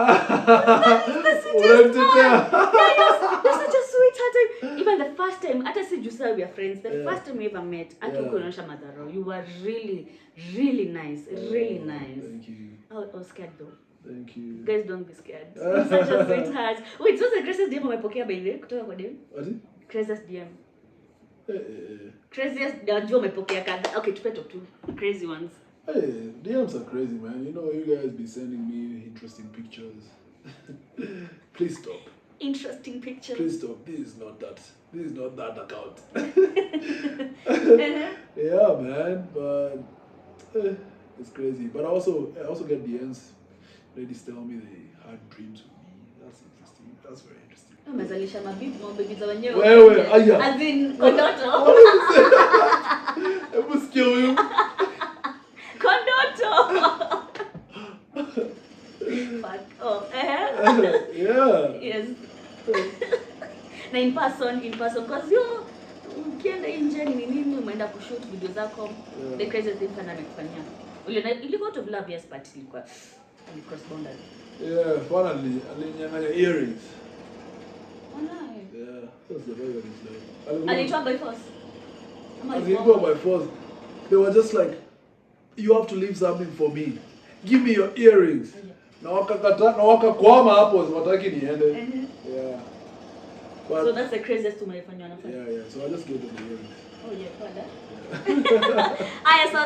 You're such a sweetheart. Even the first time, after say Jusa we are friends. The first time we ever met, Atukuonyesha madhara. You were really nice. Really nice. Thank you. I was scared though. Thank you. Guys, don't be scared. You're such a sweetheart. Wait, so the greatest DM umepokea by the way kutoka kwa DM? What? Greatest DM. Craziest, najua umepokea kadhaa. Okay, tupe top 2 crazy ones. Hey, DMs are crazy, man. You know, you guys be sending me interesting pictures. Please stop. Interesting pictures. Please stop. This is not that account. Yeah, man. But it's crazy. But I also get DMs. Ladies tell me they had dreams with me. That's interesting. That's very interesting. Umezalisha mabibi za wenyewe. Wewe, aya. As in kondoto. Hebu sikia huyu. Kondoto. Fuck. Oh, Yeah. Yes. Na in person because you ukienda nje ni nini umeenda kushoot video zako, the craziest thing sana nimefanyia. Ilikuwa out of love, yes, but ilikuwa cross boundary. Yeah, finally, alinyang'anya earrings. Oh no. Yeah, that's the way that it's like. Alitoa by force. As he go by force, they were just like, you have to leave something for me. Give me your earrings. Na wakakwama hapo, wataki niende. Yeah. But, so that's the craziest umefanywa na friend. Yeah. So I just gave them the earrings. Oh yeah, father.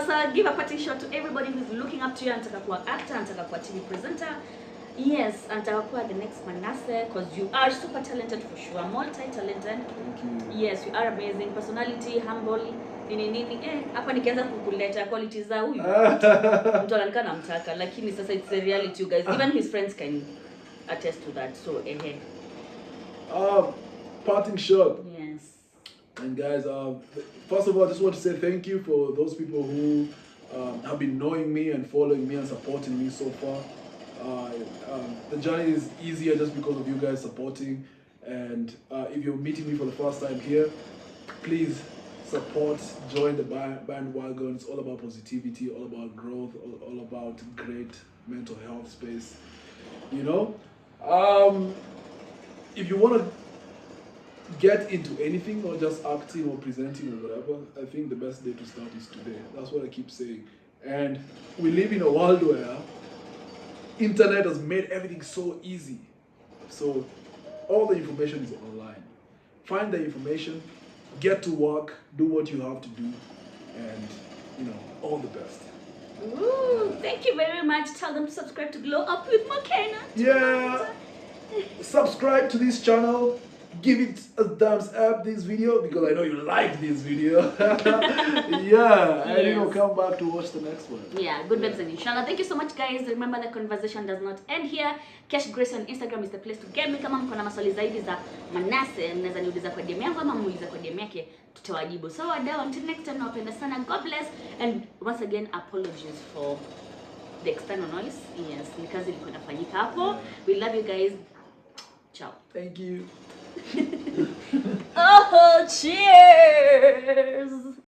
So give a parting shot to everybody who's looking up to you. Anataka kuwa actor, anataka kuwa TV presenter. Yes, anataka kuwa the next Manasseh, because you are super talented for sure, multi-talented. Thank you. Yes, you are amazing. Personality, humble, nini. Hapa nikianza kukuleta qualities za huyu. Mtu ananika namtaka, lakini sasa it's a reality, you guys. Even his friends can attest to that. So, parting shot. Yes. And guys, first of all, I just want to say thank you for those people who have been knowing me and following me and supporting me so far. The journey is easier just because of you guys supporting. And if you're meeting me for the first time here, please support, join the bandwagon. It's all about positivity, all about growth, all about great mental health space. You know, if you want to get into anything, or just acting or presenting or whatever, I think the best day to start is today. That's what I keep saying. And we live in a world where internet has made everything so easy. So all the information is online. Find the information, get to work, do what you have to do, and all the best. Ooh, thank you very much. Tell them to subscribe to Glow Up with Makena. Yeah. Subscribe to this channel. Give it a thumbs up this video because I know you like this video. Yeah, and come back to watch the next one. Yeah, good vibes and inshallah. Thank you so much, guys. Remember, the conversation does not end here. Cash Grace on Instagram is the place to get me. Kama mko na maswali zaidi za Manasseh, mnaweza niuliza kwa DM yangu ama muuliza kwa DM yake, tutawajibu. So wadau, until next time, nawapenda sana. God bless, and once again, apologies for the external noise. Yes, ni kazi ilikuwa inafanyika hapo. We love you guys. Ciao. Thank you. Oh, cheers!